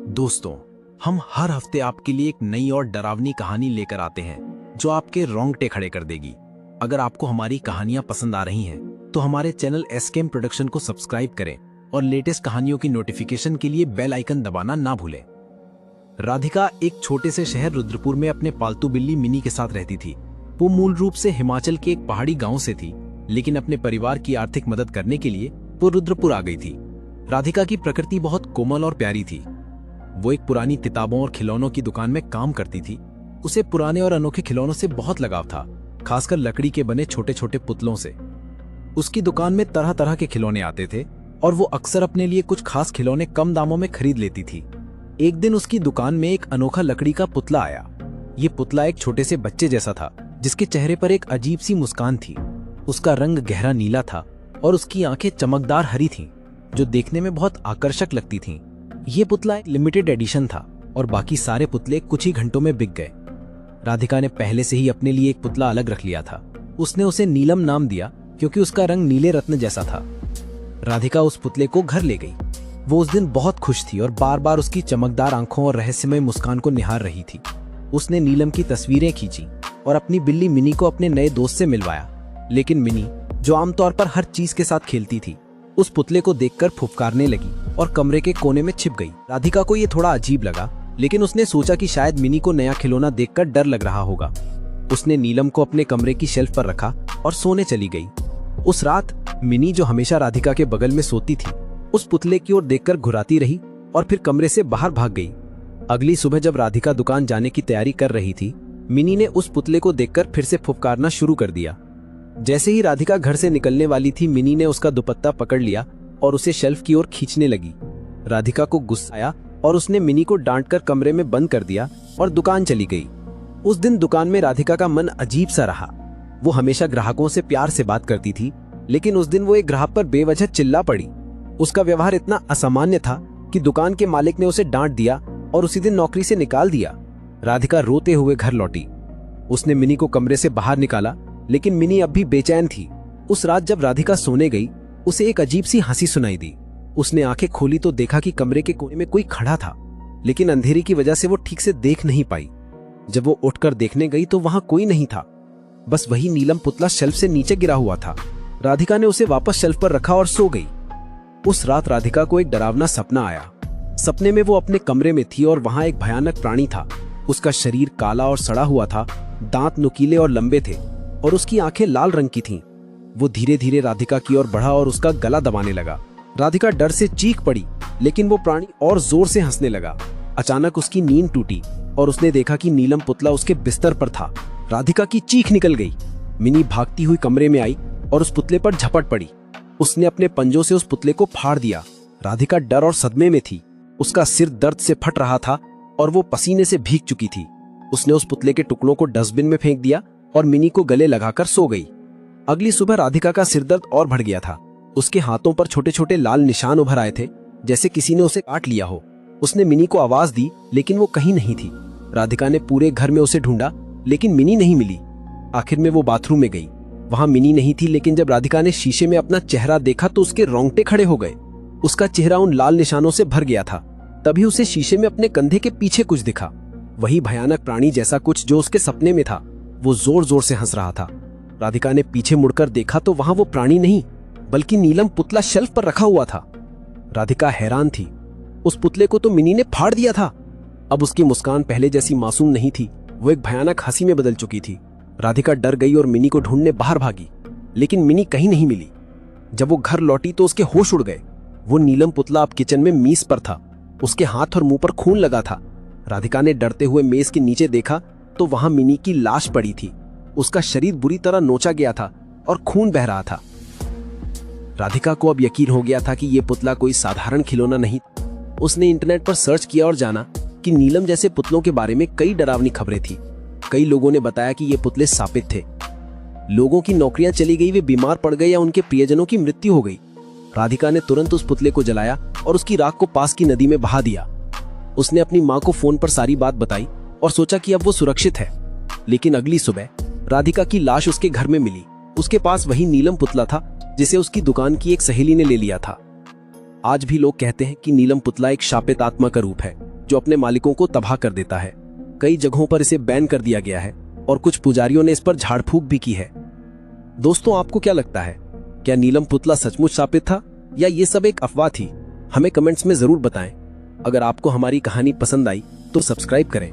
दोस्तों, हम हर हफ्ते आपके लिए एक नई और डरावनी कहानी लेकर आते हैं जो आपके रोंगटे खड़े कर देगी। अगर आपको हमारी कहानियां पसंद आ रही हैं, तो हमारे चैनल एसकेएम प्रोडक्शन को सब्सक्राइब करें और लेटेस्ट कहानियों की नोटिफिकेशन के लिए बेल आइकन दबाना ना भूलें। राधिका एक छोटे से शहर रुद्रपुर में अपने पालतू बिल्ली मिनी के साथ रहती थी। वो मूल रूप से हिमाचल के एक पहाड़ी गांव से थी, लेकिन अपने परिवार की आर्थिक मदद करने के लिए वो रुद्रपुर आ गई थी। राधिका की प्रकृति बहुत कोमल और प्यारी थी। वो एक पुरानी किताबों और खिलौनों की दुकान में काम करती थी। उसे पुराने और अनोखे खिलौनों से बहुत लगाव था, खासकर लकड़ी के बने छोटे छोटे पुतलों से। उसकी दुकान में तरह तरह के खिलौने आते थे और वो अक्सर अपने लिए कुछ खास खिलौने कम दामों में खरीद लेती थी। एक दिन उसकी दुकान में एक अनोखा लकड़ी का पुतला आया। ये पुतला एक छोटे से बच्चे जैसा था, जिसके चेहरे पर एक अजीब सी मुस्कान थी। उसका रंग गहरा नीला था और उसकी आंखें चमकदार हरी थीं, जो देखने में बहुत आकर्षक लगती थीं। ये पुतला एक लिमिटेड एडिशन था और बाकी सारे पुतले कुछ ही घंटों में बिक गए। राधिका ने पहले से ही अपने लिए एक पुतला अलग रख लिया था। उसने उसे नीलम नाम दिया क्योंकि उसका रंग नीले रत्न जैसा था। राधिका उस पुतले को घर ले गई। वो उस दिन बहुत खुश थी और बार बार उसकी चमकदार आंखों और रहस्यमय मुस्कान को निहार रही थी। उसने नीलम की तस्वीरें खींची और अपनी बिल्ली मिनी को अपने नए दोस्त से मिलवाया। लेकिन मिनी, जो आमतौर पर हर चीज के साथ खेलती थी, उस पुतले को देखकर फुफकारने लगी और कमरे के कोने में छिप गई। राधिका को ये थोड़ा अजीब लगा, लेकिन उसने सोचा कि शायद मिनी को नया खिलौना देखकर डर लग रहा होगा। उसने नीलम को अपने कमरे की शेल्फ पर रखा और सोने चली गई। उस रात मिनी, जो हमेशा राधिका के बगल में सोती थी, उस पुतले की ओर देखकर घुराती रही और फिर कमरे से बाहर भाग गई। अगली सुबह जब राधिका दुकान जाने की तैयारी कर रही थी, मिनी ने उस पुतले को देखकर फिर से फुफकारना शुरू कर दिया। जैसे ही राधिका घर से निकलने वाली थी, मिनी ने उसका दुपट्टा पकड़ लिया और उसे शेल्फ की ओर खींचने लगी। राधिका को गुस्सा आया और उसने मिनी को डांटकर कमरे में बंद कर दिया और दुकान चली गई। उस दिन दुकान में राधिका का मन अजीब सा रहा। वो हमेशा ग्राहकों से प्यार से बात करती थी, लेकिन उस दिन वो एक ग्राहक पर बेवजह चिल्ला पड़ी। उसका व्यवहार इतना असामान्य था कि दुकान के मालिक ने उसे डांट दिया और उसी दिन नौकरी से निकाल दिया। राधिका रोते हुए घर लौटी। उसने मिनी को कमरे से बाहर निकाला, लेकिन मिनी अब भी बेचैन थी। उस रात जब राधिका सोने गई, उसे एक अजीब सी हंसी सुनाई दी। उसने आंखें खोली तो देखा कि कमरे के कोने में कोई खड़ा था, लेकिन अंधेरे की वजह से वो ठीक से देख नहीं पाई। जब वो उठकर देखने गई तो वहां कोई नहीं था, बस वही नीलम पुतला शेल्फ से नीचे गिरा हुआ था। राधिका ने उसे वापस शेल्फ पर रखा और सो गई। उस रात राधिका को एक डरावना सपना आया। सपने में वो अपने कमरे में थी और वहां एक भयानक प्राणी था। उसका शरीर काला और सड़ा हुआ था, दांत नुकीले और लंबे थे और उसकी आंखें लाल रंग की थीं। वो धीरे धीरे राधिका की ओर बढ़ा और उसका गला दबाने लगा। राधिका डर से चीख पड़ी, लेकिन वो प्राणी और जोर से हंसने लगा। अचानक उसकी नींद टूटी और उसने देखा कि नीलम पुतला उसके बिस्तर पर था। राधिका की चीख निकल गई। मिनी भागती हुई कमरे में आई और उस पुतले पर झपट पड़ी। उसने अपने पंजों से उस पुतले को फाड़ दिया। राधिका डर और सदमे में थी। उसका सिर दर्द से फट रहा था और वो पसीने से भीग चुकी थी। उसने उस पुतले के टुकड़ों को डस्टबिन में फेंक दिया और मिनी को गले लगाकर सो गई। अगली सुबह राधिका का सिर दर्द और बढ़ गया था। उसके हाथों पर छोटे छोटे लाल निशान उभर आए थे, जैसे किसी ने उसे काट लिया हो। उसने मिनी को आवाज दी, लेकिन वो कहीं नहीं थी। राधिका ने पूरे घर में उसे ढूंढा, लेकिन मिनी नहीं मिली। आखिर में वो बाथरूम में गई। वहां मिनी नहीं थी, लेकिन जब राधिका ने शीशे में अपना चेहरा देखा तो उसके रोंगटे खड़े हो गए। उसका चेहरा उन लाल निशानों से भर गया था। तभी उसे शीशे में अपने कंधे के पीछे कुछ दिखा, वही भयानक प्राणी जैसा कुछ जो उसके सपने में था। वो जोर जोर से हंस रहा था। राधिका ने पीछे मुड़कर देखा तो वहां वो प्राणी नहीं, बल्कि नीलम पुतला शेल्फ पर रखा हुआ था। राधिका हैरान थी। उस पुतले को तो मिनी ने फाड़ दिया था। अब उसकी मुस्कान पहले जैसी मासूम नहीं थी, वो एक भयानक हंसी में बदल चुकी थी। राधिका डर गई और मिनी को ढूंढने बाहर भागी, लेकिन मिनी कहीं नहीं मिली। जब वो घर लौटी तो उसके होश उड़ गए। वो नीलम पुतला अब किचन में मेज पर था। उसके हाथ और मुंह पर खून लगा था। राधिका ने डरते हुए मेज के नीचे देखा तो वहां मिनी की लाश पड़ी थी। उसका शरीर बुरी तरह नोचा गया था और खून बह रहा था। राधिका को अब यकीन हो गया था कि यह पुतला कोई साधारण खिलौना नहीं। उसने इंटरनेट पर सर्च किया और जाना कि नीलम जैसे पुतलों के बारे में कई डरावनी खबरें थी। कई लोगों ने बताया कि ये पुतले शापित थे। लोगों की नौकरियां चली गई, वे बीमार पड़ गए या उनके प्रियजनों की मृत्यु हो गई। राधिका ने तुरंत उस पुतले को जलाया और उसकी राख को पास की नदी में बहा दिया। उसने अपनी मां को फोन पर सारी बात बताई और सोचा कि अब वो सुरक्षित है। लेकिन अगली सुबह राधिका की लाश उसके घर में मिली। उसके पास वही नीलम पुतला था जिसे उसकी दुकान की एक सहेली ने ले लिया था। आज भी लोग कहते हैं कि नीलम पुतला एक शापित आत्मा का रूप है, जो अपने मालिकों को तबाह कर देता है। कई जगहों पर इसे बैन कर दिया गया है और कुछ पुजारियों ने इस पर झाड़ फूक भी की है। दोस्तों, आपको क्या लगता है, क्या नीलम पुतला सचमुच शापित था या ये सब एक अफवाह थी? हमें कमेंट्स में जरूर बताएं। अगर आपको हमारी कहानी पसंद आई तो सब्सक्राइब करें